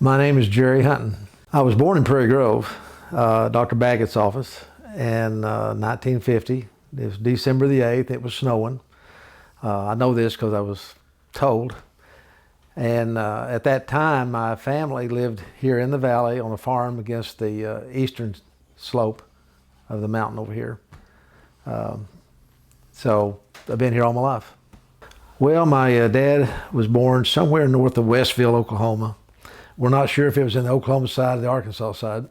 My name is Jerry Hunton. I was born in Prairie Grove, Dr. Baggett's office, in 1950. It was December the 8th. It was snowing. I know this because I was told. And at that time, my family lived here in the valley on a farm against the eastern slope of the mountain over here. So I've been here all my life. Well, my dad was born somewhere north of Westville, Oklahoma. We're not sure if it was in the Oklahoma side or the Arkansas side.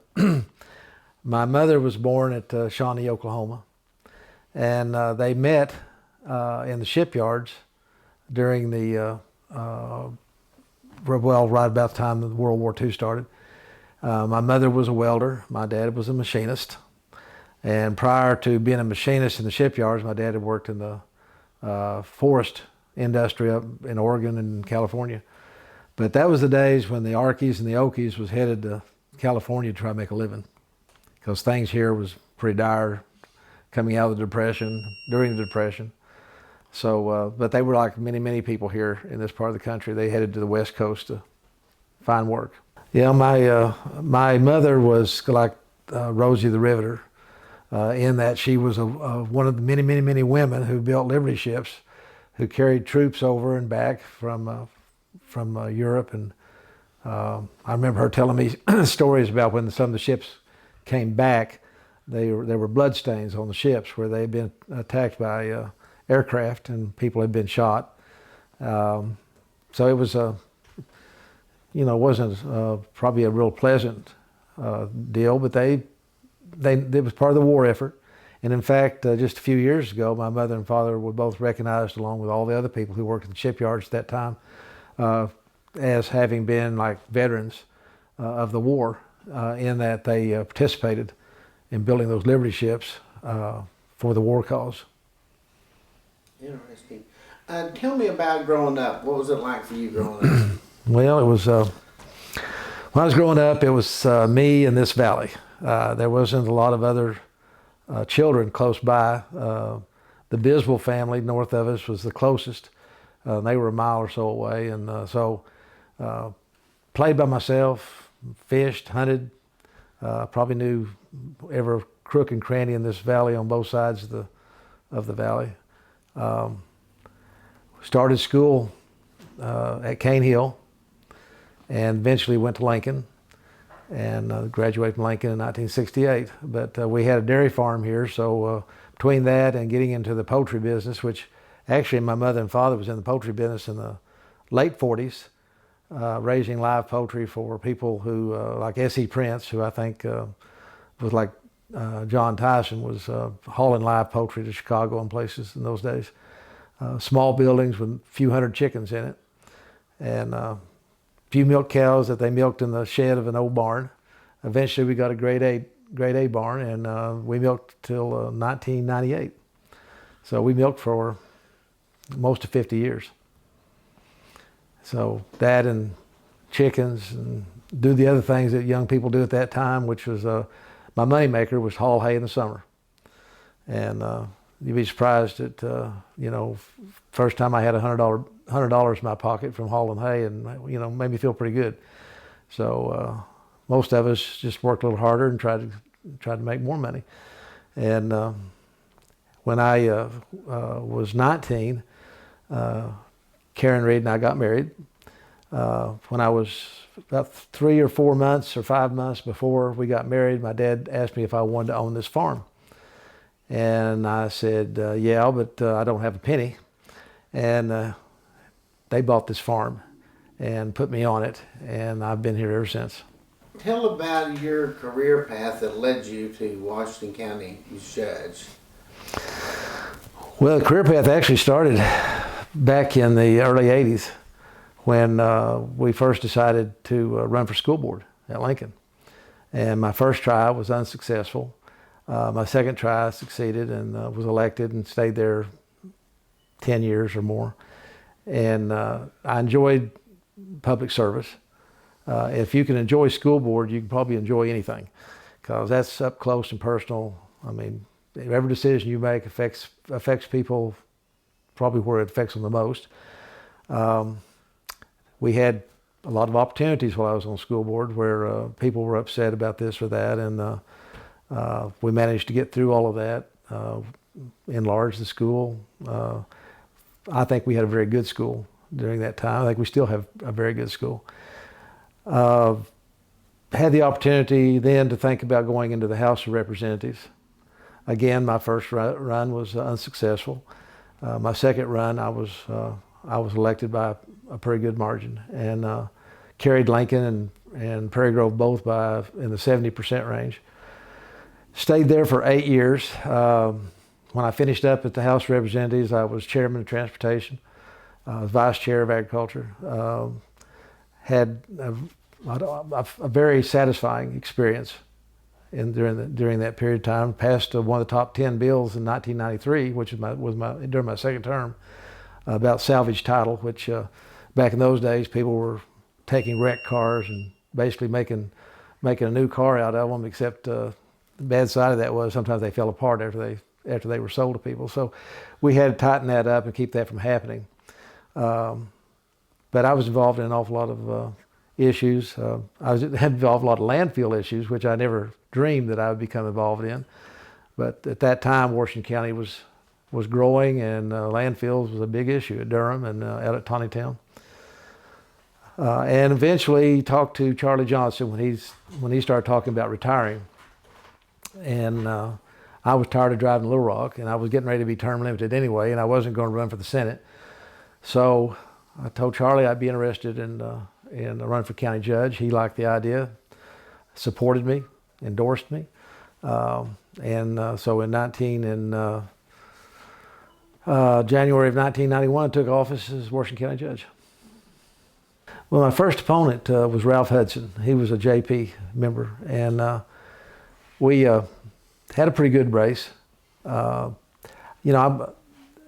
My mother was born at Shawnee, Oklahoma. And they met in the shipyards during the, right about the time that World War II started. My mother was a welder. My dad was a machinist. And prior to being a machinist in the shipyards, my dad had worked in the forest industry up in Oregon and California. But that was the days when the Arkies and the Okies was headed to California to try to make a living, because things here was pretty dire coming out of the Depression, during the Depression. So, but they were like many people here in this part of the country. They headed to the West Coast to find work. Yeah, my mother was like Rosie the Riveter, in that she was one of the many women who built Liberty ships, who carried troops over and back from Europe. And I remember her telling me stories about when some of the ships came back, there were bloodstains on the ships where they had been attacked by aircraft and people had been shot. So it was wasn't probably a real pleasant deal, but it was part of the war effort. And in fact, just a few years ago, my mother and father were both recognized, along with all the other people who worked in the shipyards at that time, as having been like veterans of the war, in that they participated in building those Liberty ships for the war cause. Interesting. Tell me about growing up. What was it like for you growing up? Well, it was, when I was growing up, it was me in this valley. There wasn't a lot of other children close by. The Bisbell family north of us was the closest. They were a mile or so away, and so played by myself, fished, hunted, probably knew every crook and cranny in this valley on both sides of the valley. Started school at Cane Hill, and eventually went to Lincoln, and graduated from Lincoln in 1968. But we had a dairy farm here, so between that and getting into the poultry business, which actually my mother and father was in the poultry business in the late 40s, raising live poultry for people who, like S.E. Prince, who I think was like John Tyson, was hauling live poultry to Chicago and places in those days. Small buildings with a few hundred chickens in it, and a few milk cows that they milked in the shed of an old barn. Eventually we got a grade A barn, and we milked till 1998. So we milked for most of 50 years. So that and chickens, and do the other things that young people do at that time, which was my money maker was haul hay in the summer. And you'd be surprised that first time I had $100 in my pocket from hauling hay, and made me feel pretty good. So most of us just worked a little harder and tried to make more money. And when I was 19, Karen Reed and I got married. When I was about 3 or 4 months or 5 months before we got married, my dad asked me if I wanted to own this farm. And I said, yeah, but I don't have a penny. And they bought this farm and put me on it, and I've been here ever since. Tell about your career path that led you to Washington County judge. Well, the career path actually started back in the early 80s when we first decided to run for school board at Lincoln. And my first try was unsuccessful. My second try I succeeded and was elected and stayed there 10 years or more. And I enjoyed public service. If you can enjoy school board, you can probably enjoy anything, because that's up close and personal. I mean, every decision you make affects people probably where it affects them the most. We had a lot of opportunities while I was on school board where people were upset about this or that, and we managed to get through all of that, enlarge the school. I think we had a very good school during that time. I think we still have a very good school. Had the opportunity then to think about going into the House of Representatives. Again, my first run was unsuccessful. My second run, I was elected by a pretty good margin, and carried Lincoln and Prairie Grove both by in the 70% range. Stayed there for 8 years. When I finished up at the House of Representatives, I was chairman of transportation, vice chair of agriculture. Had a very satisfying experience during that period of time. Passed one of the top 10 bills in 1993, which was during my second term, about salvage title, which back in those days people were taking wrecked cars and basically making a new car out of them. Except the bad side of that was sometimes they fell apart after they were sold to people. So we had to tighten that up and keep that from happening. But I was involved in an awful lot of issues. I was involved in a lot of landfill issues, which I never dreamed that I would become involved in. But at that time, Washington County was growing, and landfills was a big issue at Durham and out at Taneytown. And eventually talked to Charlie Johnson when he started talking about retiring. And I was tired of driving Little Rock, and I was getting ready to be term limited anyway, and I wasn't going to run for the Senate. So I told Charlie I'd be interested in running for county judge. He liked the idea, supported me, endorsed me. So in January of 1991, I took office as Washington County judge. Well, my first opponent was Ralph Hudson. He was a JP member, and we had a pretty good race.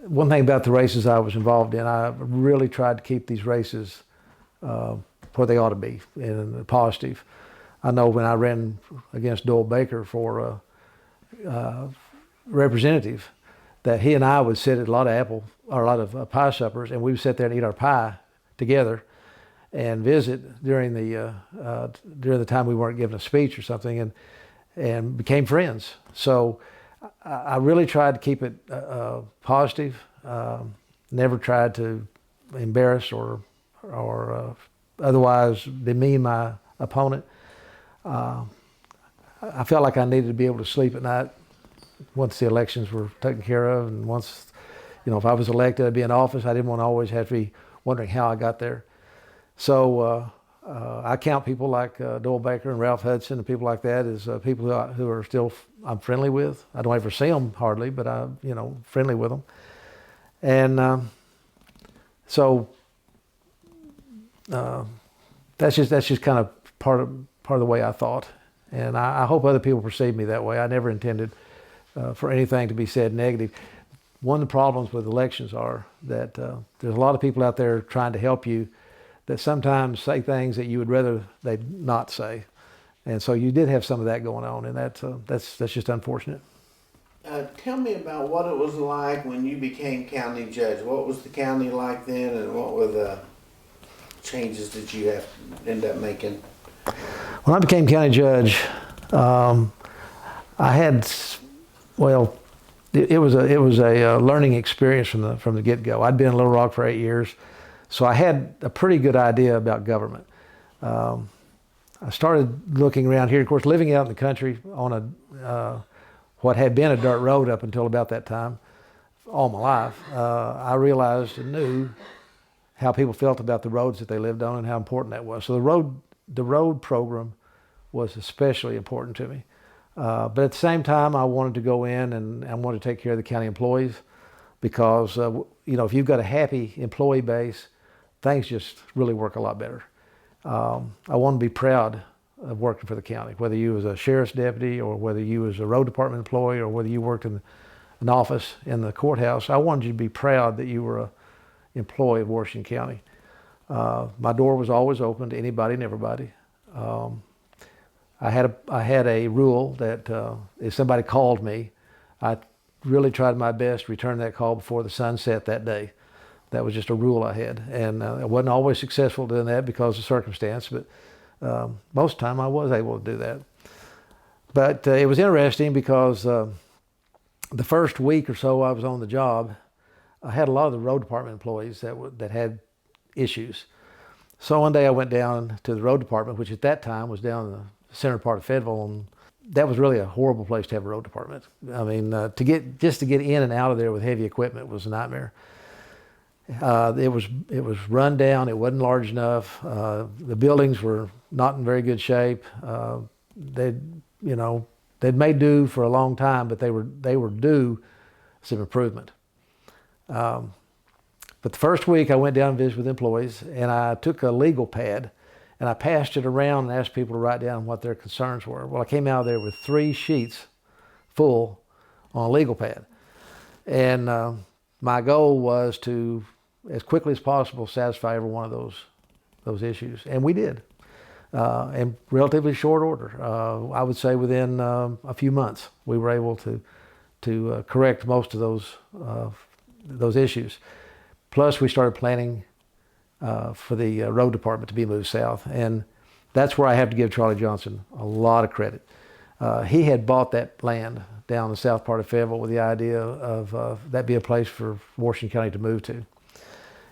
One thing about the races I was involved in, I really tried to keep these races where they ought to be, and positive. I know when I ran against Doyle Baker for representative, that he and I would sit at a lot of pie suppers, and we would sit there and eat our pie together and visit during the time we weren't giving a speech or something, and became friends. So I really tried to keep it positive. Never tried to embarrass or otherwise demean my opponent. I felt like I needed to be able to sleep at night once the elections were taken care of, and once, if I was elected, I'd be in office. I didn't want to always have to be wondering how I got there. So I count people like Doyle Baker and Ralph Hudson and people like that as people who are still I'm friendly with. I don't ever see them hardly, but I'm friendly with them. And so that's just kind of part of the way I thought, and I hope other people perceive me that way. I never intended for anything to be said negative. One of the problems with elections are that there's a lot of people out there trying to help you that sometimes say things that you would rather they not say, and so you did have some of that going on, and that's just unfortunate. Tell me about what it was like when you became county judge. What was the county like then, and what were the changes that you have to end up making? When I became county judge, I had, it was a learning experience from the get-go. I'd been in Little Rock for 8 years, so I had a pretty good idea about government. I started looking around here. Of course, living out in the country on what had been a dirt road up until about that time, all my life, I realized and knew how people felt about the roads that they lived on and how important that was. So the road program was especially important to me. But at the same time, I wanted to go in and I wanted to take care of the county employees, because if you've got a happy employee base, things just really work a lot better. I want to be proud of working for the county, whether you was a sheriff's deputy or whether you was a road department employee or whether you worked in an office in the courthouse. I wanted you to be proud that you were an employee of Washington County. My door was always open to anybody and everybody. I had a rule that if somebody called me, I really tried my best to return that call before the sun set that day. That was just a rule I had, and I wasn't always successful doing that because of circumstance, but most of the time I was able to do that. But it was interesting because the first week or so I was on the job, I had a lot of the road department employees that had issues. So one day I went down to the road department, which at that time was down in the center part of Fayetteville, and that was really a horrible place to have a road department. I mean, to get in and out of there with heavy equipment was a nightmare. It was run down. It wasn't large enough. The buildings were not in very good shape. They'd made do for a long time, but they were due some improvement. But the first week I went down and visited with employees, and I took a legal pad and I passed it around and asked people to write down what their concerns were. Well, I came out of there with 3 sheets full on a legal pad. And my goal was to, as quickly as possible, satisfy every one of those issues. And we did, in relatively short order. I would say within a few months, we were able to correct most of those issues. Plus, we started planning for the road department to be moved south. And that's where I have to give Charlie Johnson a lot of credit. He had bought that land down in the south part of Fayetteville with the idea of that be a place for Washington County to move to.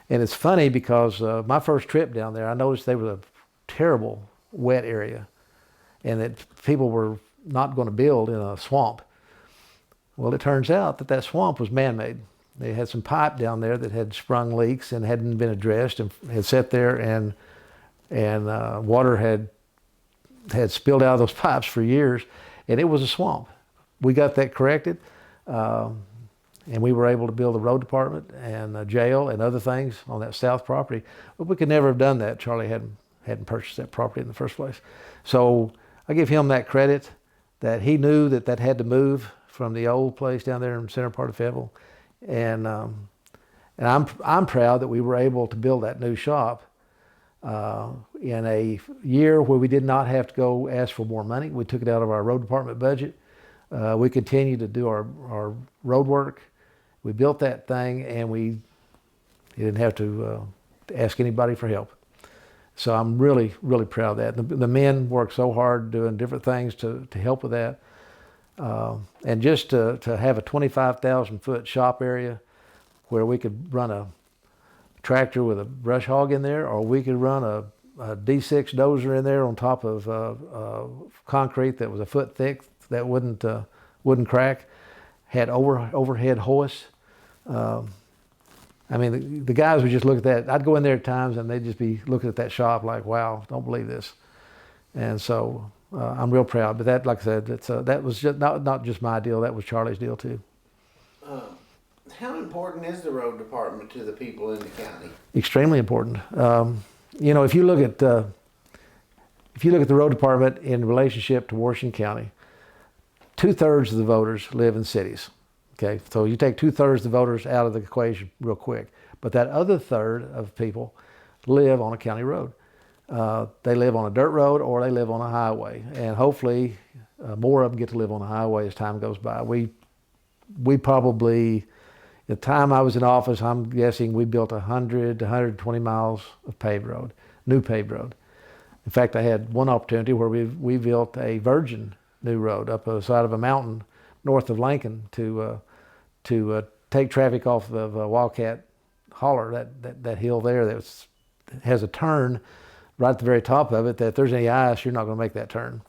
And it's funny because my first trip down there, I noticed they were a terrible wet area and that people were not going to build in a swamp. Well, it turns out that swamp was man-made. They had some pipe down there that had sprung leaks and hadn't been addressed and had sat there, and water had spilled out of those pipes for years, and it was a swamp. We got that corrected, and we were able to build a road department and a jail and other things on that south property. But we could never have done that. Charlie hadn't purchased that property in the first place. So I give him that credit that he knew that had to move from the old place down there in the center part of Fayetteville. And I'm proud that we were able to build that new shop in a year where we did not have to go ask for more money. We took it out of our road department budget. We continued to do our road work. We built that thing, and we didn't have to ask anybody for help. So I'm really, really proud of that. The men worked so hard doing different things to help with that. And just to have a 25,000 foot shop area where we could run a tractor with a brush hog in there, or we could run a D6 dozer in there on top of concrete that was a foot thick that wouldn't crack, had overhead hoists. I mean, the guys would just look at that. I'd go in there at times and they'd just be looking at that shop like, wow, don't believe this. And so I'm real proud. But that, like I said, that was just not just my deal. That was Charlie's deal too. How important is the road department to the people in the county? Extremely important. If you look at the road department in relationship to Washington County, 2/3 of the voters live in cities. Okay, so you take 2/3 of the voters out of the equation real quick. But that other third of people live on a county road. They live on a dirt road or they live on a highway, and hopefully more of them get to live on a highway as time goes by. We probably, the time I was in office, I'm guessing we built 100 to 120 miles of paved road, new paved road. In fact, I had one opportunity where we built a virgin new road up the side of a mountain north of Lincoln to take traffic off of Wildcat Holler, that hill there that has a turn right at the very top of it, that if there's any ice, you're not going to make that turn.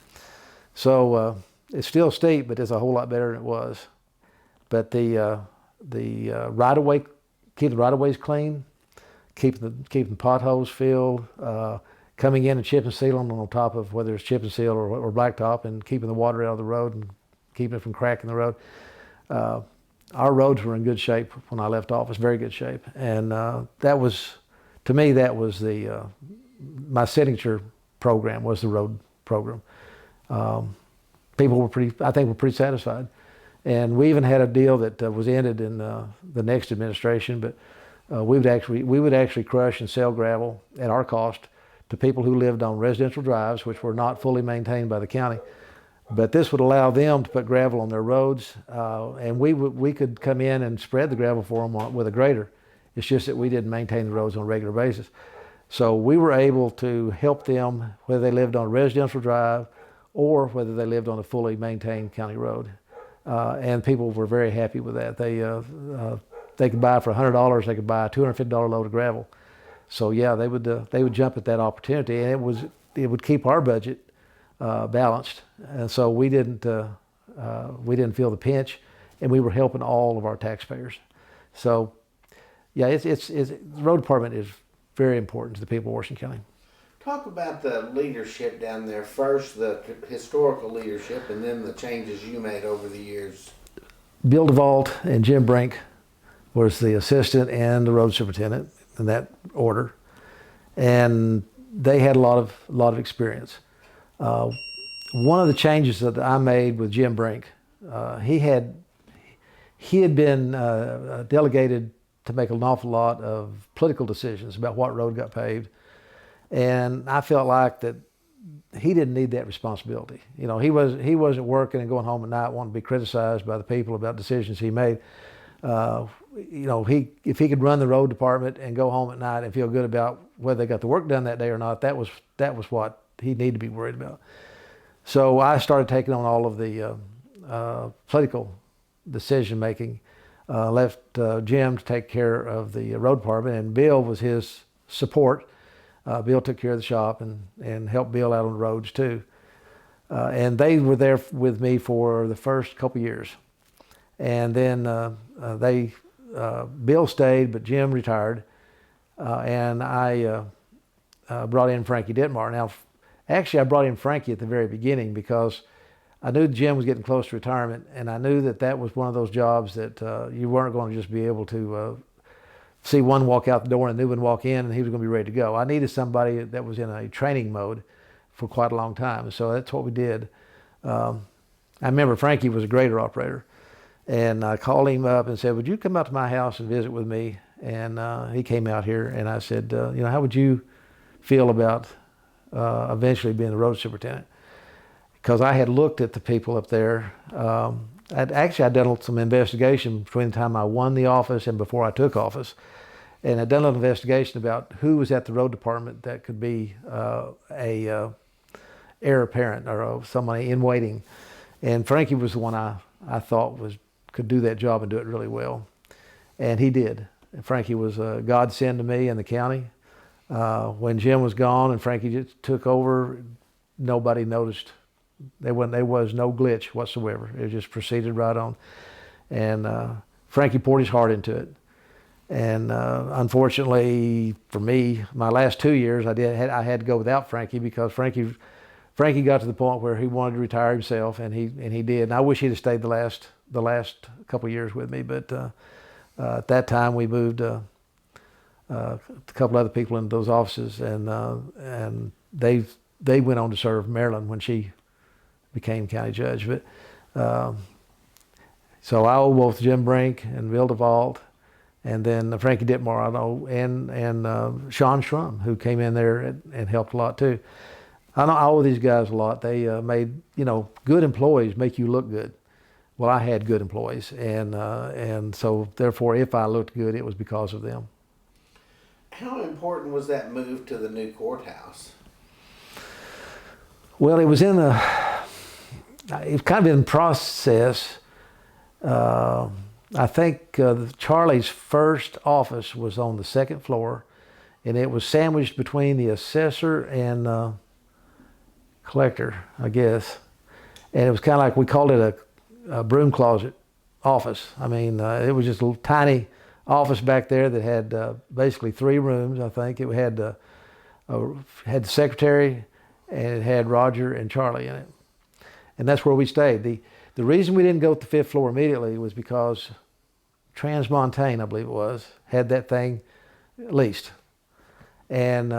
So it's still steep, but it's a whole lot better than it was. But the right-of-way, keep the right-of-ways clean, keeping potholes filled, coming in and chip and sealing on top of whether it's chip and seal or blacktop, and keeping the water out of the road and keeping it from cracking the road. Our roads were in good shape when I left office, very good shape. And that was, to me, that was my signature program was the road program. People were pretty satisfied. And we even had a deal that was ended in the next administration, but we would actually crush and sell gravel at our cost to people who lived on residential drives, which were not fully maintained by the county. But this would allow them to put gravel on their roads, and we could come in and spread the gravel for them with a grader, It's just that we didn't maintain the roads on a regular basis. So we were able to help them whether they lived on a residential drive or whether they lived on a fully maintained county road. And people were very happy with that. They could buy for $100, they could buy a $250 load of gravel. So yeah, they would jump at that opportunity, and it would keep our budget balanced. And so we didn't feel the pinch, and we were helping all of our taxpayers. So yeah, the road department is very important to the people of Washington County. Talk about the leadership down there first, the historical leadership, and then the changes you made over the years. Bill DeVault and Jim Brink was the assistant and the road superintendent in that order, and they had a lot of experience. One of the changes that I made with Jim Brink, he had been delegated to make an awful lot of political decisions about what road got paved. And I felt like that he didn't need that responsibility. You know, he wasn't working and going home at night wanting to be criticized by the people about decisions he made. You know, if he could run the road department and go home at night and feel good about whether they got the work done that day or not, that was what he needed to be worried about. So I started taking on all of the political decision making. Left Jim to take care of the road department, and Bill was his support. Bill took care of the shop and helped Bill out on the roads too. And they were there with me for the first couple years. And then Bill stayed, but Jim retired. And I brought in Frankie Ditmar. Now, actually, I brought in Frankie at the very beginning because I knew Jim was getting close to retirement, and I knew that was one of those jobs that you weren't going to just be able to see one walk out the door and a new one walk in and he was going to be ready to go. I needed somebody that was in a training mode for quite a long time. So that's what we did. I remember Frankie was a grader operator, and I called him up and said, would you come out to my house and visit with me? And he came out here, and I said, you know, how would you feel about eventually being the road superintendent? Because I had looked at the people up there. I'd done some investigation between the time I won the office and before I took office. And I'd done an investigation about who was at the road department that could be a heir apparent or somebody in waiting. And Frankie was the one I thought could do that job and do it really well. And he did. And Frankie was a godsend to me and the county. When Jim was gone and Frankie just took over, nobody noticed. There was no glitch whatsoever. It just proceeded right on. And Frankie poured his heart into it. And unfortunately for me, my last 2 years, I had to go without Frankie because Frankie got to the point where he wanted to retire himself, and he did. And I wish he'd have stayed the last couple of years with me. But at that time, we moved a couple other people into those offices, and they went on to serve Maryland when she became county judge. But so I owe both Jim Brink and Bill DeVault, and then Frankie Ditmar I know, and Sean Schrum, who came in there and helped a lot too. I owe these guys a lot. They made, good employees make you look good. Well, I had good employees, and so therefore, if I looked good, it was because of them. How important was that move to the new courthouse? Well, it was it's kind of in process. I think Charlie's first office was on the second floor, and it was sandwiched between the assessor and collector, I guess. And it was kind of like, we called it a broom closet office. I mean, it was just a little tiny office back there that had basically 3 rooms, I think. It had the secretary, and it had Roger and Charlie in it. And that's where we stayed. The reason we didn't go to the 5th floor immediately was because Transmontane, I believe it was, had that thing leased. And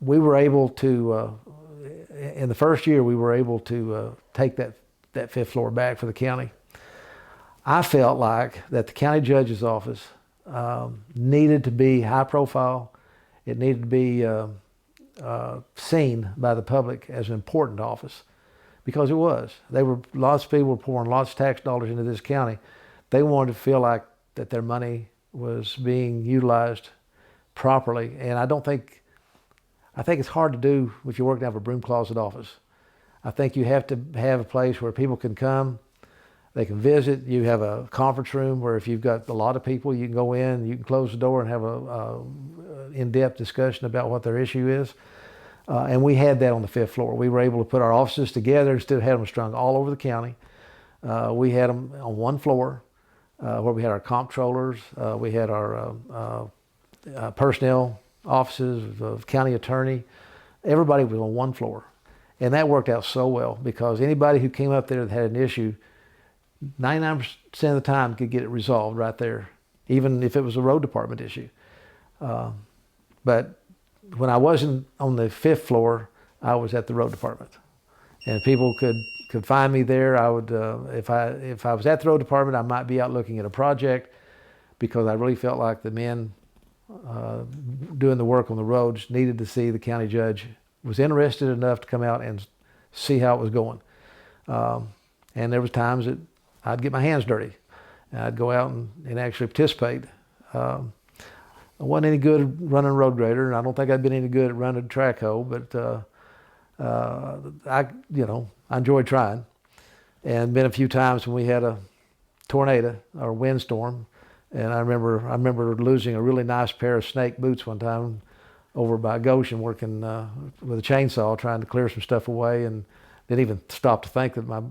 we were able to, in the first year, we were able to take that 5th floor back for the county. I felt like that the county judge's office needed to be high profile. It needed to be seen by the public as an important office, because it was. Lots of people were pouring lots of tax dollars into this county. They wanted to feel like that their money was being utilized properly. And I think it's hard to do if you're working out of a broom closet office. I think you have to have a place where people can come, they can visit. You have a conference room where if you've got a lot of people, you can go in, you can close the door and have a in-depth discussion about what their issue is. And we had that on the 5th floor. We were able to put our offices together instead of having them strung all over the county. We had them on one floor where we had our comptrollers, we had our personnel offices, the county attorney. Everybody was on one floor. And that worked out so well because anybody who came up there that had an issue, 99% of the time could get it resolved right there, even if it was a road department issue. But when I wasn't on the 5th floor, I was at the road department. And people could find me there. I would, if I was at the road department, I might be out looking at a project because I really felt like the men doing the work on the roads needed to see the county judge was interested enough to come out and see how it was going. And there was times that I'd get my hands dirty. And I'd go out and actually participate. I wasn't any good at running a road grader, and I don't think I'd been any good at running a track hoe, but I enjoyed trying. And been a few times when we had a tornado or windstorm, and I remember losing a really nice pair of snake boots one time over by Goshen working with a chainsaw trying to clear some stuff away, and didn't even stop to think that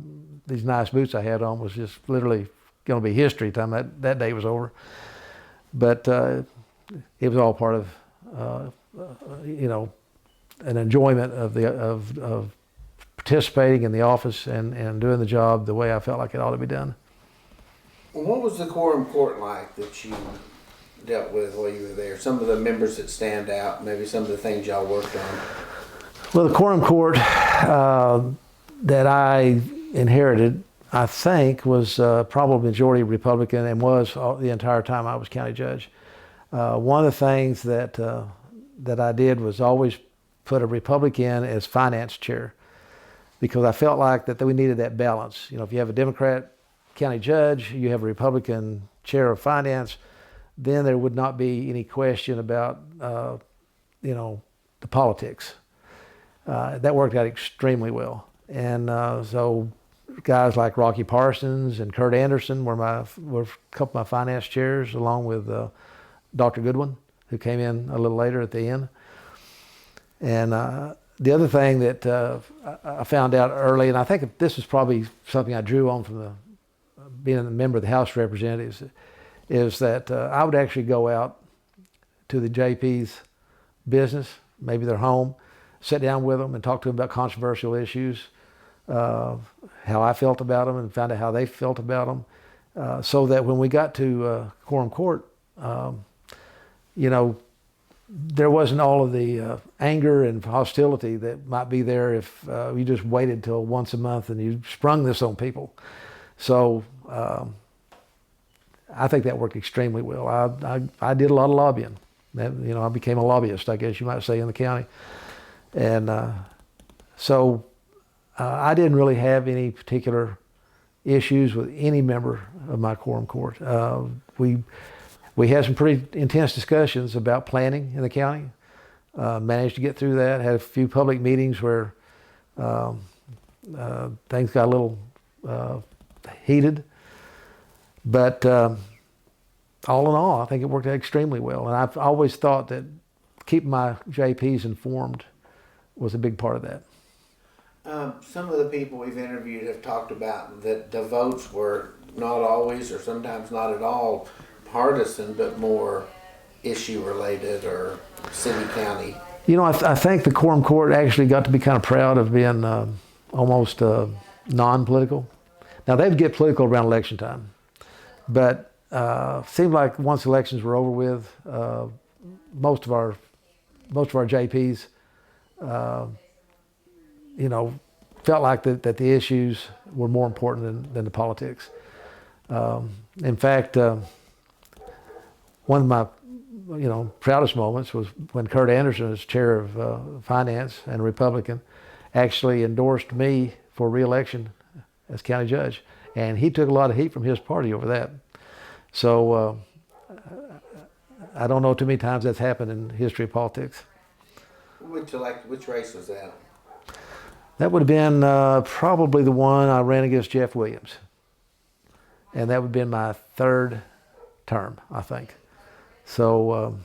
these nice boots I had on was just literally going to be history time that day was over. But it was all part of an enjoyment of participating in the office and doing the job the way I felt like it ought to be done. What was the quorum court like that you dealt with while you were there? Some of the members that stand out, maybe some of the things y'all worked on. Well, the quorum court that I inherited, I think, was probably majority Republican and was the entire time I was county judge. One of the things that I did was always put a Republican as finance chair because I felt like that we needed that balance. You know, if you have a Democrat county judge, you have a Republican chair of finance, then there would not be any question about the politics. That worked out extremely well. And so guys like Rocky Parsons and Kurt Anderson were a couple of my finance chairs, along with Dr. Goodwin, who came in a little later at the end. And the other thing that I found out early, and I think this is probably something I drew on from being a member of the House of Representatives, is that I would actually go out to the JP's business, maybe their home, sit down with them and talk to them about controversial issues, how I felt about them, and find out how they felt about them, so that when we got to quorum court, there wasn't all of the anger and hostility that might be there if you just waited till once a month and you sprung this on people. So I think that worked extremely well. I did a lot of lobbying. I became a lobbyist, I guess you might say, in the county. And so I didn't really have any particular issues with any member of my quorum court. We had some pretty intense discussions about planning in the county. Managed to get through that. Had a few public meetings where things got a little heated. But all in all, I think it worked out extremely well. And I've always thought that keeping my JPs informed was a big part of that. Some of the people we've interviewed have talked about that the votes were not always, or sometimes not at all, partisan, but more issue related or city county. I think the quorum court actually got to be kind of proud of being almost non-political. Now they would get political around election time, but seemed like once elections were over with, most of our JPs, felt like that the issues were more important than the politics. In fact, one of my proudest moments was when Kurt Anderson, as chair of finance and a Republican, actually endorsed me for re-election as county judge, and he took a lot of heat from his party over that. So I don't know too many times that's happened in the history of politics. Which race was that? That would have been probably the one I ran against Jeff Williams. And that would have been my third term, I think. So,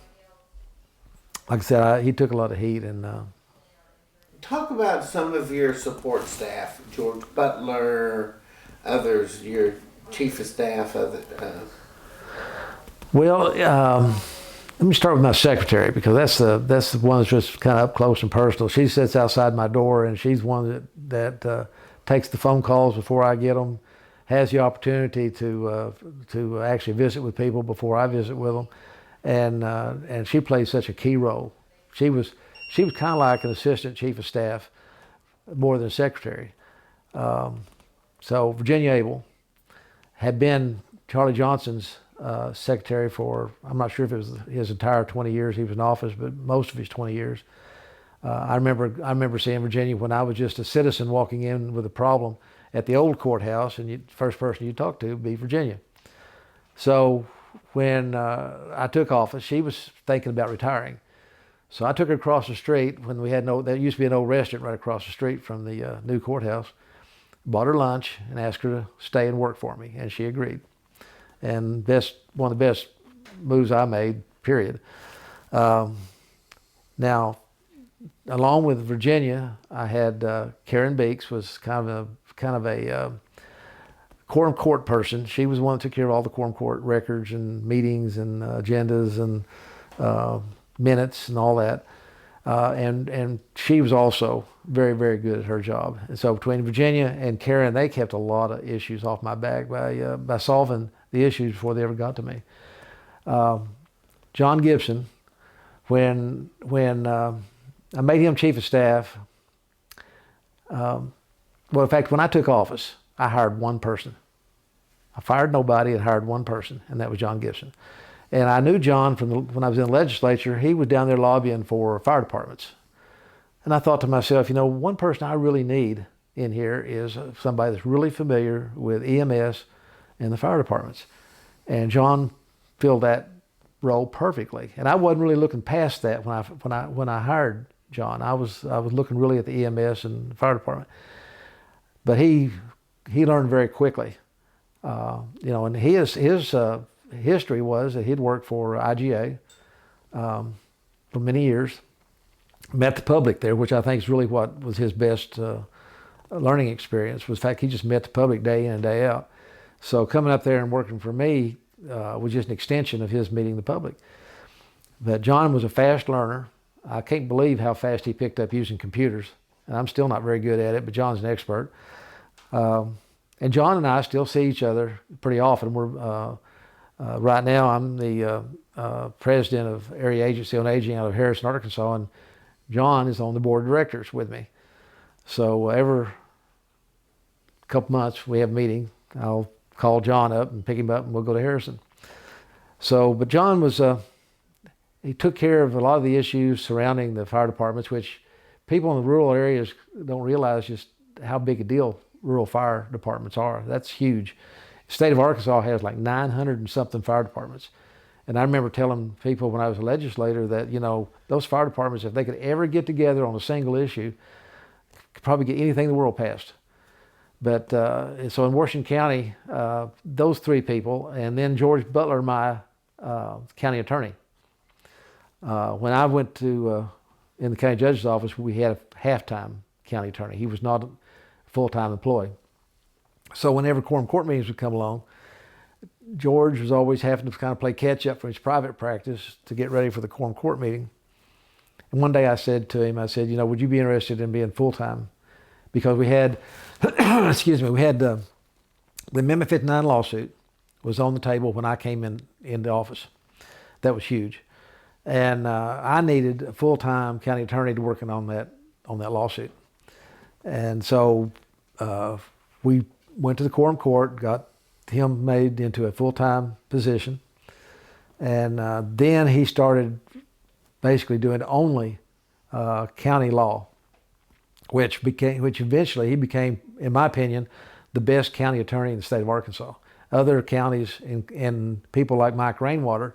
like I said, he took a lot of heat. And talk about some of your support staff, George Butler, others, your chief of staff. Let me start with my secretary, because that's the one that's just kind of up close and personal. She sits outside my door, and she's one that takes the phone calls before I get them, has the opportunity to actually visit with people before I visit with them, and she plays such a key role. She was kind of like an assistant chief of staff more than a secretary. So Virginia Abel had been Charlie Johnson's secretary for, I'm not sure if it was his entire 20 years he was in office, but most of his 20 years. I remember seeing Virginia when I was just a citizen walking in with a problem at the Old Courthouse, and the first person you talk to would be Virginia. So when I took office, she was thinking about retiring. So I took her across the street when there used to be an old restaurant right across the street from the new courthouse, bought her lunch and asked her to stay and work for me, and she agreed. And that's one of the best moves I made, period. Now, along with Virginia, I had Karen Beeks, was kind of a quorum court person. She was the one that took care of all the quorum court records and meetings and agendas and minutes and all that. And she was also very, very good at her job. And so between Virginia and Karen, they kept a lot of issues off my back by solving the issues before they ever got to me. John Gibson, when I made him chief of staff, in fact, when I took office, I hired one person. I fired nobody and hired one person, and that was John Gibson. And I knew John when I was in the legislature. He was down there lobbying for fire departments. And I thought to myself, one person I really need in here is somebody that's really familiar with EMS and the fire departments. And John filled that role perfectly. And I wasn't really looking past that when I hired John. I was looking really at the EMS and the fire department. But he learned very quickly. And his history was that he'd worked for IGA for many years, met the public there, which I think is really what was his best learning experience, was the fact he just met the public day in and day out. So coming up there and working for me was just an extension of his meeting the public. But John was a fast learner. I can't believe how fast he picked up using computers. And I'm still not very good at it, but John's an expert. And John and I still see each other pretty often. We're right now I'm the president of Area Agency on Aging out of Harrison, Arkansas, and John is on the board of directors with me. So every couple months we have a meeting. I'll call John up and pick him up, and we'll go to Harrison. But John was, he took care of a lot of the issues surrounding the fire departments, which people in the rural areas don't realize just how big a deal rural fire departments are. That's huge. The state of Arkansas has like 900 and something fire departments. And I remember telling people when I was a legislator that, those fire departments, if they could ever get together on a single issue, could probably get anything in the world passed. But so in Washington County, those three people, and then George Butler, my county attorney. When I went to in the county judge's office, we had a half-time county attorney. He was not a full-time employee. So whenever quorum court meetings would come along, George was always having to kind of play catch-up for his private practice to get ready for the quorum court meeting. And one day I said to him, would you be interested in being full-time? Because we had, the Amendment 59 lawsuit was on the table when I came into office. That was huge. And I needed a full-time county attorney to working on that lawsuit. And so we went to the quorum court, got him made into a full-time position. And then he started basically doing only county law, which eventually he became, in my opinion, the best county attorney in the state of Arkansas. Other counties and people like Mike Rainwater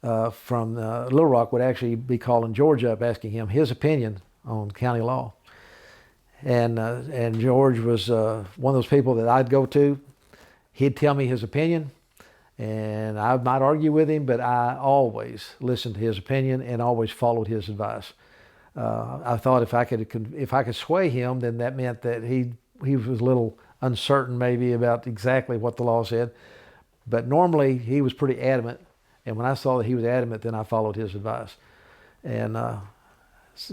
from Little Rock would actually be calling George up, asking him his opinion on county law. And George was one of those people that I'd go to. He'd tell me his opinion, and I might argue with him, but I always listened to his opinion and always followed his advice. I thought if I could sway him, then that meant that he was a little uncertain maybe about exactly what the law said. But normally he was pretty adamant, and when I saw that he was adamant, then I followed his advice. And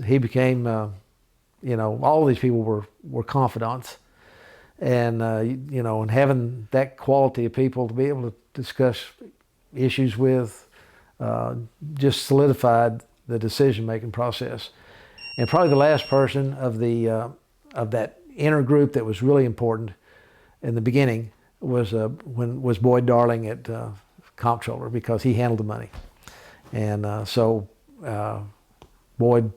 he became, all these people were confidants. And, and having that quality of people to be able to discuss issues with just solidified the decision-making process. And probably the last person of that inner group that was really important in the beginning was Boyd Darling at Comptroller, because he handled the money. And so Boyd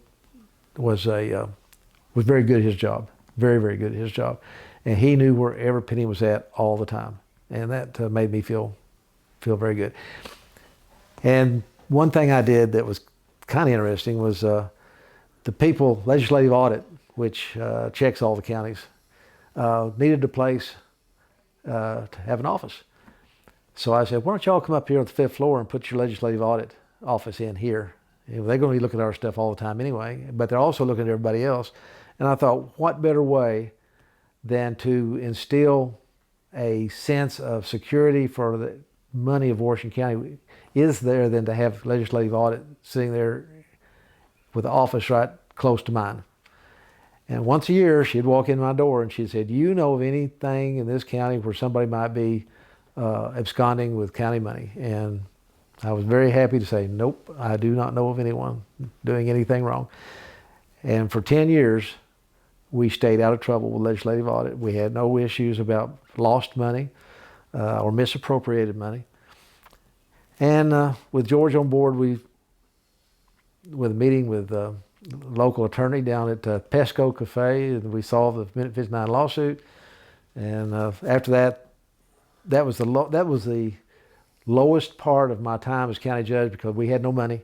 was very good at his job, very, very good at his job. And he knew where every penny was at all the time. And that made me feel very good. And one thing I did that was kind of interesting was the legislative audit, which checks all the counties, needed a place to have an office. So I said, why don't y'all come up here on the 5th floor and put your legislative audit office in here? They're going to be looking at our stuff all the time anyway, but they're also looking at everybody else. And I thought, what better way than to instill a sense of security for the money of Washington County is there than to have legislative audit sitting there with the office right close to mine. And once a year, she'd walk in my door and she'd say, do you know of anything in this county where somebody might be absconding with county money? And I was very happy to say, nope, I do not know of anyone doing anything wrong. And for 10 years, we stayed out of trouble with legislative audit. We had no issues about lost money or misappropriated money. And with George on board, with a meeting with the local attorney down at Pesco Cafe, and we solved the Minute 59 lawsuit. And after that was the lowest part of my time as county judge, because we had no money,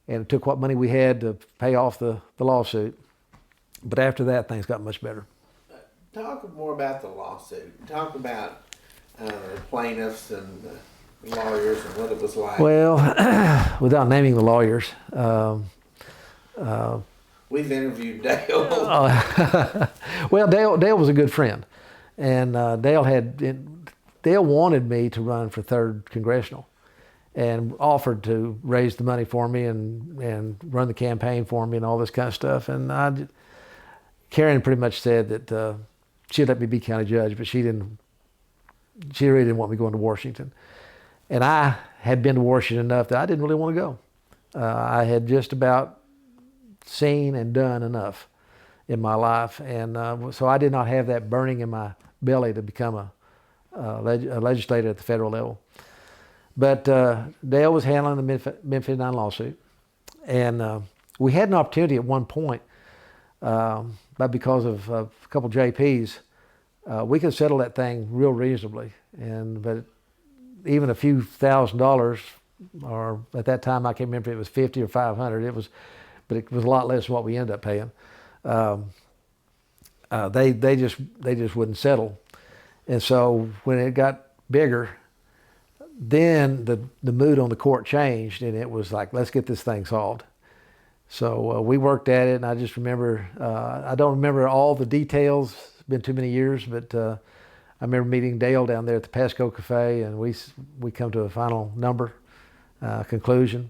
and it took what money we had to pay off the lawsuit. But after that, things got much better. Talk more about the lawsuit. Talk about the plaintiffs and the lawyers and what it was like. Well, without naming the lawyers, we've interviewed Dale. Well, Dale was a good friend, and Dale wanted me to run for 3rd Congressional, and offered to raise the money for me and run the campaign for me and all this kind of stuff. And Karen pretty much said that she'd let me be county judge, but she really didn't want me going to Washington. And I had been to Washington enough that I didn't really want to go. I had just about seen and done enough in my life, and so I did not have that burning in my belly to become a legislator at the federal level. But Dale was handling the Minute 59 lawsuit, and we had an opportunity at one point, but because of a couple JPs, we could settle that thing real reasonably. But even a few $1,000s, or at that time I can't remember if it was 50 or 500. But it was a lot less than what we ended up paying. They just wouldn't settle, and so when it got bigger, then the mood on the court changed, and it was like, let's get this thing solved. So we worked at it, and I just remember, I don't remember all the details, it's been too many years, but I remember meeting Dale down there at the Pesco Cafe, and we come to a final number, conclusion.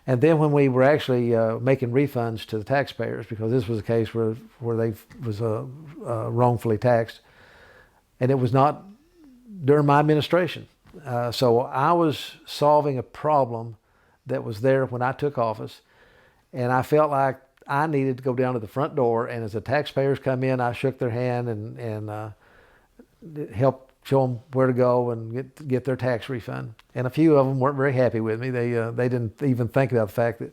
And then when we were actually making refunds to the taxpayers, because this was a case where they was wrongfully taxed, and it was not during my administration. So I was solving a problem that was there when I took office, and I felt like I needed to go down to the front door, and as the taxpayers come in, I shook their hand and helped show them where to go and get their tax refund. And a few of them weren't very happy with me. They didn't even think about the fact that,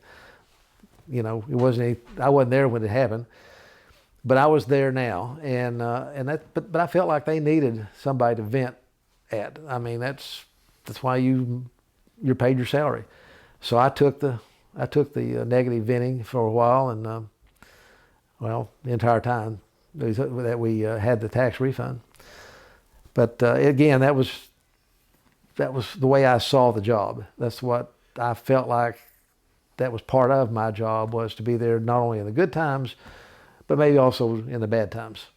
I wasn't there when it happened, but I was there now, but I felt like they needed somebody to vent at. I mean, that's why you're paid your salary. So I took the negative venting for a while, and well, the entire time that we had the tax refund. But again, that was the way I saw the job. That's what I felt like. That was part of my job, was to be there not only in the good times, but maybe also in the bad times.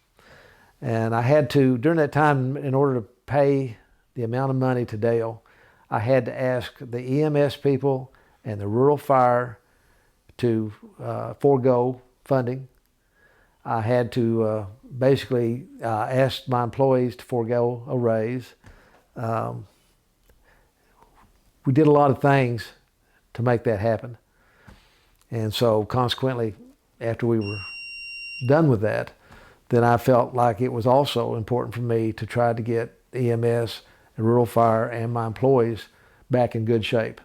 And I had to, during that time, in order to pay the amount of money to Dale, I had to ask the EMS people and the rural fire to forego funding. I had to basically ask my employees to forego a raise. We did a lot of things to make that happen. And so consequently, after we were done with that, then I felt like it was also important for me to try to get EMS and rural fire and my employees back in good shape.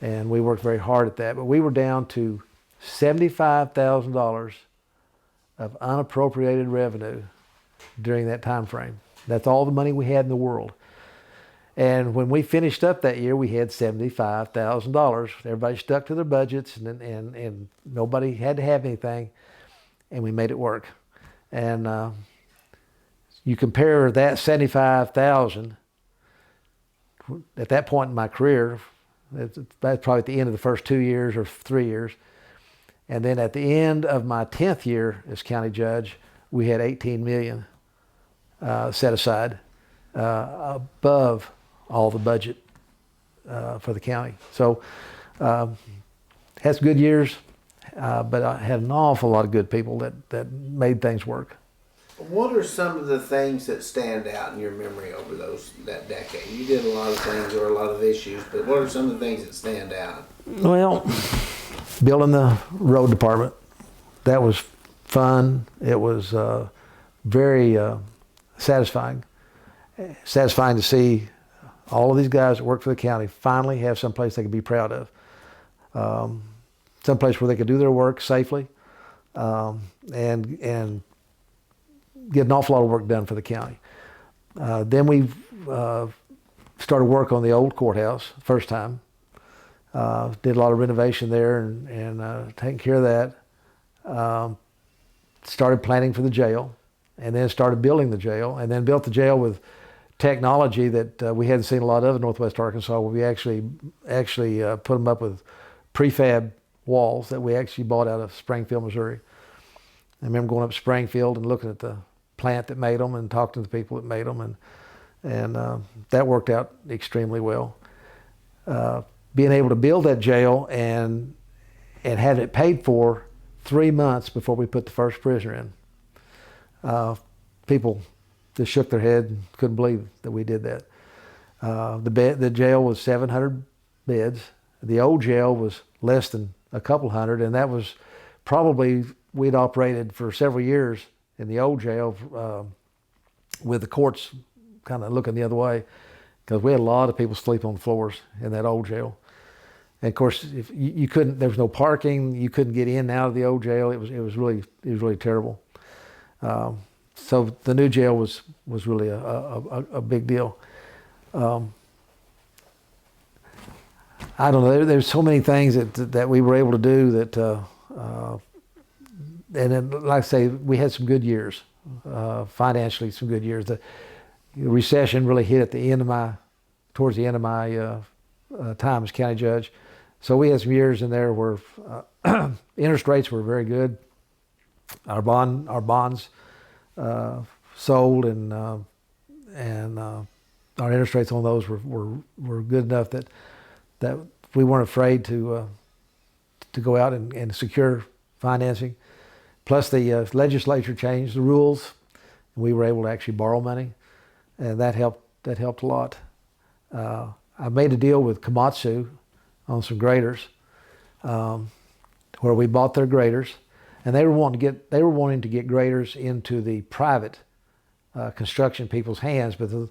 And we worked very hard at that. But we were down to $75,000 of unappropriated revenue during that time frame. That's all the money we had in the world. And when we finished up that year, we had $75,000. Everybody stuck to their budgets, and nobody had to have anything, and we made it work. And you compare that 75,000 at that point in my career, that's probably at the end of the first 2 years or 3 years. And then at the end of my 10th year as county judge, we had $18 million set aside above all the budget for the county. So had some good years, but I had an awful lot of good people that made things work. What are some of the things that stand out in your memory over that decade? You did a lot of things, there were a lot of issues, but what are some of the things that stand out? Well, building the road department, that was fun. It was very satisfying. Satisfying to see all of these guys that work for the county finally have someplace they could be proud of. Someplace where they could do their work safely and get an awful lot of work done for the county. Then we started work on the old courthouse first time. Did a lot of renovation there and taking care of that. Started planning for the jail, and then started building the jail, and then built the jail with technology that we hadn't seen a lot of in Northwest Arkansas. Where we actually put them up with prefab walls that we actually bought out of Springfield, Missouri. I remember going up to Springfield and looking at the plant that made them and talking to the people that made them, and that worked out extremely well. Being able to build that jail and have it paid for 3 months before we put the first prisoner in. People just shook their head and couldn't believe that we did that. The jail was 700 beds. The old jail was less than a couple hundred, and that was probably, we'd operated for several years in the old jail with the courts kind of looking the other way, because we had a lot of people sleep on the floors in that old jail. And of course, if you couldn't, there was no parking. You couldn't get in and out of the old jail. It was really terrible. So the new jail was really a big deal. I don't know. There's so many things that we were able to do that, and then, like I say, we had some good years, financially some good years. The recession really hit at the end of towards the end of my time as county judge. So we had some years in there where interest rates were very good. Our bonds sold, and our interest rates on those were good enough that we weren't afraid to go out and secure financing. Plus, the legislature changed the rules, and we were able to actually borrow money, and that helped a lot. I made a deal with Komatsu on some graders, where we bought their graders, and they were wanting to get graders into the private construction people's hands. But the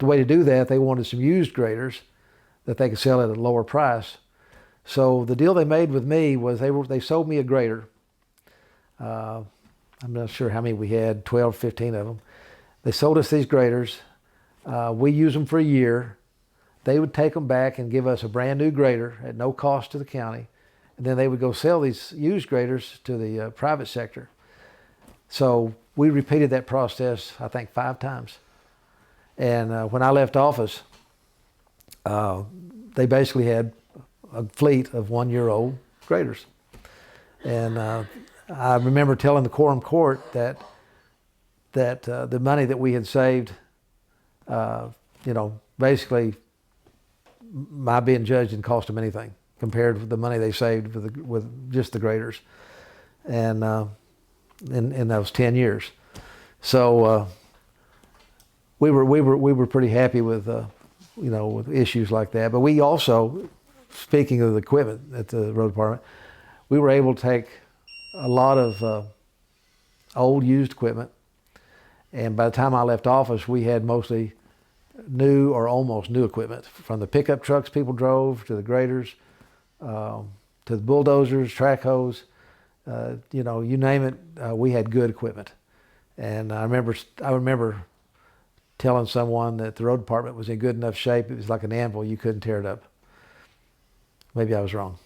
way to do that, they wanted some used graders that they could sell at a lower price. So the deal they made with me was they sold me a grader. I'm not sure how many we had, 12, 15 of them. They sold us these graders. We used them for a year. they would take them back and give us a brand new grader at no cost to the county. And then they would go sell these used graders to the private sector. So we repeated that process, I think, 5 times. And when I left office, they basically had a fleet of 1-year-old graders. And I remember telling the quorum court that the money that we had saved, basically my being judged didn't cost them anything compared with the money they saved with just the graders, and in those 10 years. So we were pretty happy with with issues like that. But we also, speaking of the equipment at the road department, we were able to take a lot of old used equipment, and by the time I left office, we had mostly new or almost new equipment, from the pickup trucks people drove to the graders, to the bulldozers, track hoes, you name it. We had good equipment, and I remember telling someone that the road department was in good enough shape. It was like an anvil; you couldn't tear it up. Maybe I was wrong.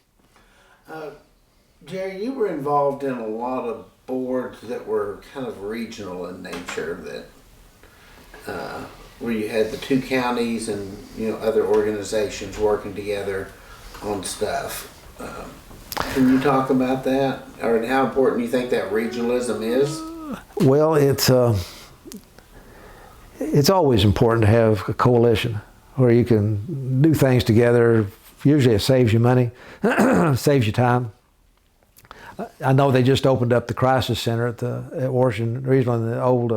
Jerry, you were involved in a lot of boards that were kind of regional in nature, that where you had the 2 counties and other organizations working together on stuff. Can you talk about that, or how important you think that regionalism is? Well, it's always important to have a coalition where you can do things together. Usually it saves you money, saves you time. I know they just opened up the crisis center at Washington Regional, in the old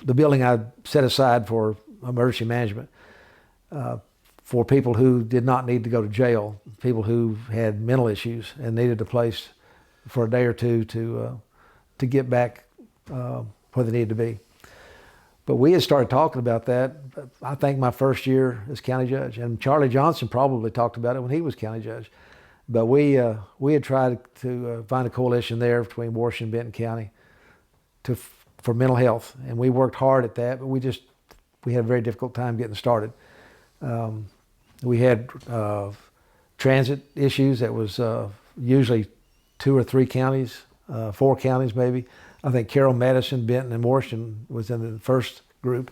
the building I set aside for emergency management, for people who did not need to go to jail, people who had mental issues and needed a place for a day or two to get back where they needed to be. But we had started talking about that, I think, my first year as county judge, and Charlie Johnson probably talked about it when he was county judge. But we had tried to find a coalition there between Washington and Benton County for mental health, and we worked hard at that. But we had a very difficult time getting started. We had transit issues. That was usually 2 or 3 counties, 4 counties maybe. I think Carroll, Madison, Benton, and Washington was in the first group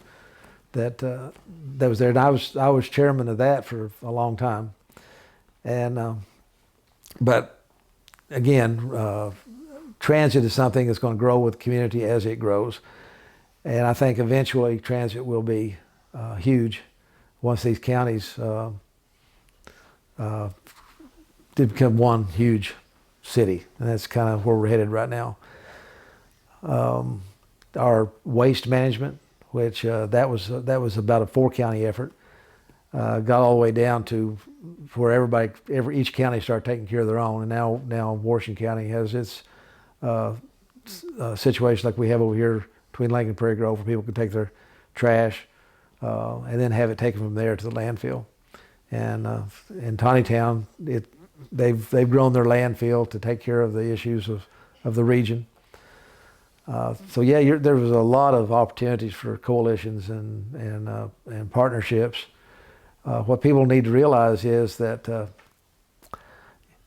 that was there, and I was chairman of that for a long time. And but again, transit is something that's going to grow with the community as it grows, and I think eventually transit will be huge once these counties did become one huge city, and that's kind of where we're headed right now. Our waste management, which that was about a 4-county effort, got all the way down to where each county started taking care of their own, and now Washington County has its situation like we have over here between Lincoln and Prairie Grove, where people can take their trash and then have it taken from there to the landfill. And in Tawnytown, they've grown their landfill to take care of the issues of the region. So yeah, there was a lot of opportunities for coalitions and partnerships. What people need to realize is that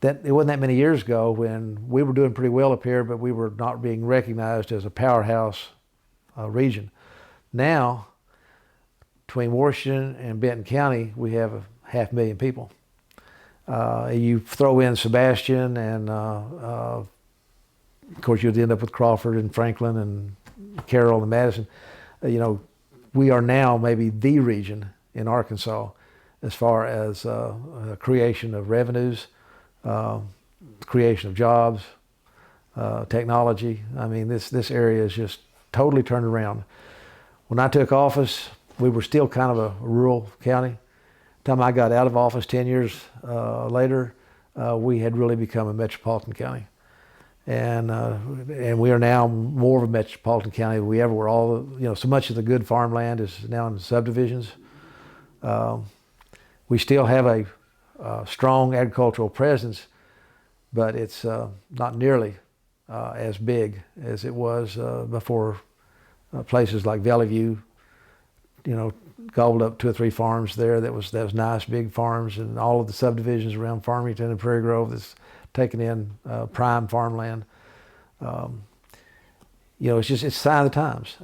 it wasn't that many years ago when we were doing pretty well up here, but we were not being recognized as a powerhouse region. Now, between Washington and Benton County, we have 500,000 people. You throw in Sebastian and of course, you'd end up with Crawford and Franklin and Carroll and Madison. We are now maybe the region in Arkansas as far as creation of revenues, creation of jobs, technology. I mean, this area is just totally turned around. When I took office, we were still kind of a rural county. The time I got out of office 10 years later, we had really become a metropolitan county. And we are now more of a metropolitan county than we ever were. So much of the good farmland is now in subdivisions. We still have a strong agricultural presence, but it's not nearly as big as it was before. Places like Valley View, gobbled up 2 or 3 farms there that was nice, big farms, and all of the subdivisions around Farmington and Prairie Grove that's taken in prime farmland. It's just, it's a sign of the times.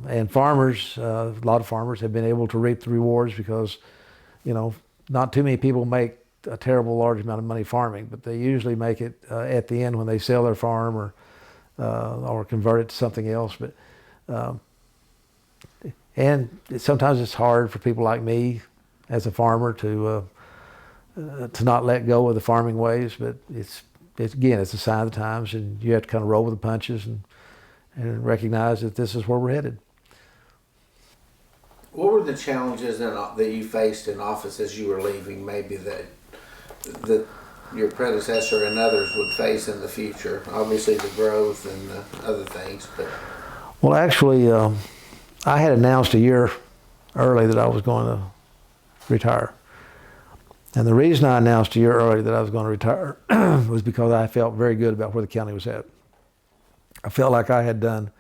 And farmers, a lot of farmers have been able to reap the rewards because, not too many people make a terrible large amount of money farming, but they usually make it at the end when they sell their farm or convert it to something else. But and sometimes it's hard for people like me as a farmer to not let go of the farming ways, but it's again, it's a sign of the times, and you have to kind of roll with the punches and recognize that this is where we're headed. What were the challenges that you faced in office as you were leaving, maybe that your predecessor and others would face in the future? Obviously the growth and the other things, but... Well, actually, I had announced a year early that I was going to retire. And the reason I announced a year early that I was going to retire was because I felt very good about where the county was at. I felt like I had done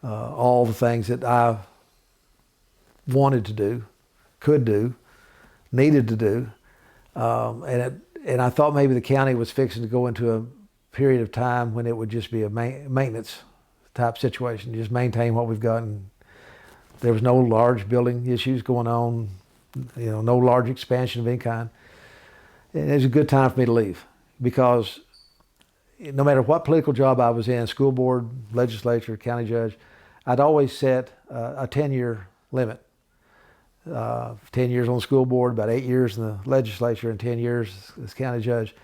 all the things that I wanted to do, could do, needed to do. And I thought maybe the county was fixing to go into a period of time when it would just be a maintenance type situation, just maintain what we've got. And there was no large building issues going on, no large expansion of any kind. And it was a good time for me to leave because no matter what political job I was in, school board, legislature, county judge, I'd always set a 10-year limit. 10 years on the school board, about 8 years in the legislature, and 10 years as county judge.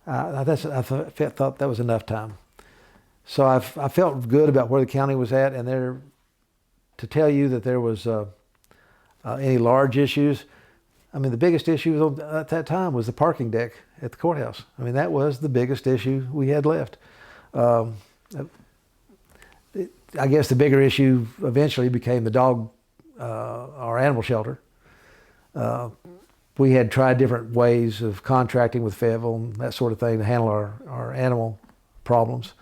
I thought that was enough time. So I felt good about where the county was at, and to tell you that there was any large issues, I mean, the biggest issue at that time was the parking deck at the courthouse. I mean, that was the biggest issue we had left. I guess the bigger issue eventually became the dog, our animal shelter. We had tried different ways of contracting with Fayetteville and that sort of thing to handle our animal problems.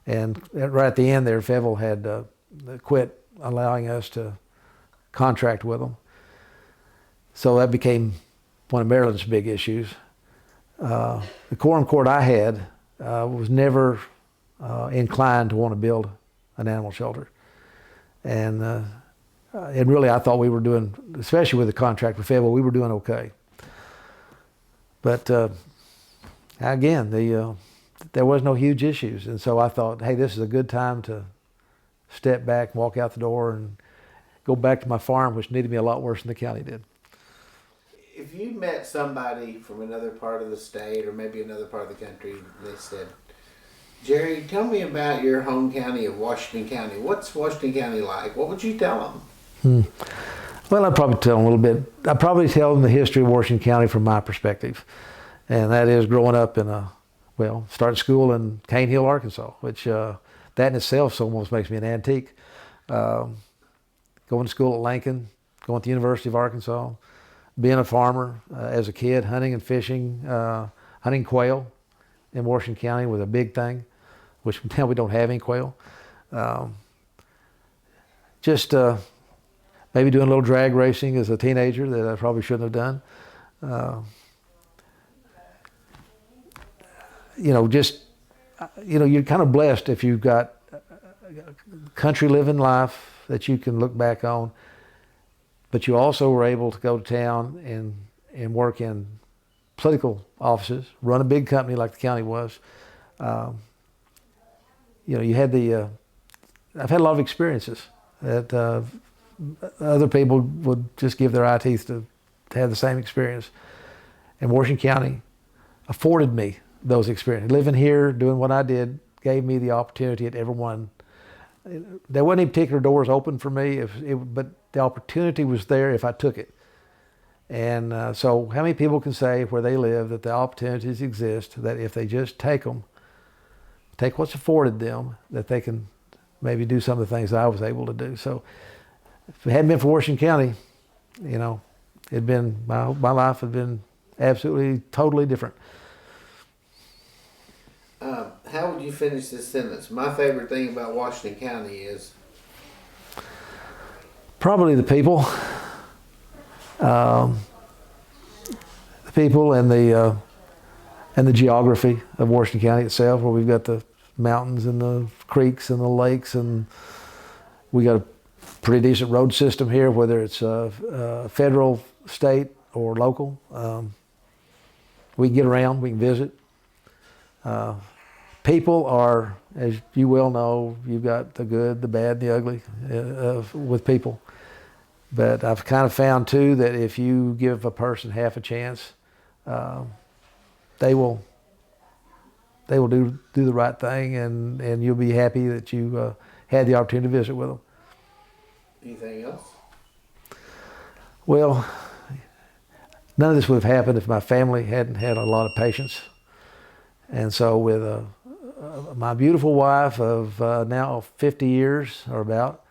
And right at the end there, Fayetteville had quit allowing us to contract with them. So that became one of Maryland's big issues. The quorum court I had was never inclined to want to build an animal shelter. And really I thought we were doing, especially with the contract with Fayetteville, we were doing okay. But again, there was no huge issues. And so I thought, hey, this is a good time to step back, walk out the door, and go back to my farm, which needed me a lot worse than the county did. If you met somebody from another part of the state or maybe another part of the country, they said, Jerry, tell me about your home county of Washington County. What's Washington County like? What would you tell them? Well, I'd probably tell them a little bit. I'd probably tell them the history of Washington County from my perspective. And that is growing up started school in Cane Hill, Arkansas, which that in itself almost makes me an antique. Going to school at Lincoln, going to the University of Arkansas, being a farmer as a kid, hunting and fishing, hunting quail in Washington County was a big thing, which now we don't have any quail. Maybe doing a little drag racing as a teenager that I probably shouldn't have done. You're kind of blessed if you've got country living life that you can look back on, but you also were able to go to town and work in political offices, run a big company like the county was. You had I've had a lot of experiences that other people would just give their eye teeth to have the same experience. And Washington County afforded me those experiences. Living here, doing what I did, gave me the opportunity at every one. There wasn't any particular doors open for me, but the opportunity was there if I took it. And so how many people can say where they live that the opportunities exist, that if they just take what's afforded them, that they can maybe do some of the things that I was able to do. So if it hadn't been for Washington County, it'd been, my life had been absolutely, totally different. How would you finish this sentence? My favorite thing about Washington County is? Probably the people. the people and the geography of Washington County itself, where we've got the mountains and the creeks and the lakes, and we got a pretty decent road system here, whether it's federal, state, or local. We can get around, we can visit. People are, as you well know, you've got the good, the bad, the ugly with people. But I've kind of found too that if you give a person half a chance, they will do the right thing, and you'll be happy that you had the opportunity to visit with them. Anything else? Well, none of this would have happened if my family hadn't had a lot of patience. And so with my beautiful wife of now 50 years or about,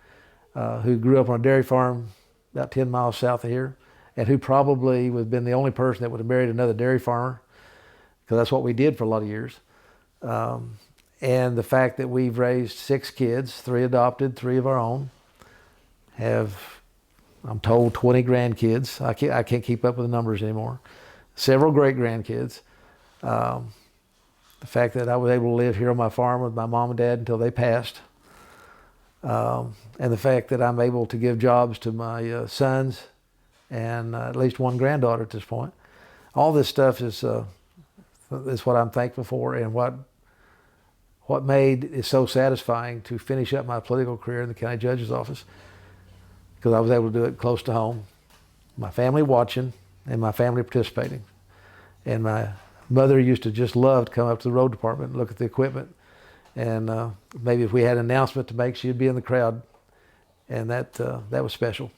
who grew up on a dairy farm about 10 miles south of here, and who probably would have been the only person that would have married another dairy farmer, because that's what we did for a lot of years. And the fact that we've raised 6 kids, 3 adopted, 3 of our own, have, I'm told, 20 grandkids. I can't keep up with the numbers anymore. Several great grandkids. The fact that I was able to live here on my farm with my mom and dad until they passed. And the fact that I'm able to give jobs to my sons and at least 1 granddaughter at this point. All this stuff is what I'm thankful for, and what made it so satisfying to finish up my political career in the county judge's office, because I was able to do it close to home, my family watching and my family participating. And my mother used to just love to come up to the road department and look at the equipment, and maybe if we had an announcement to make, she'd be in the crowd, and that was special.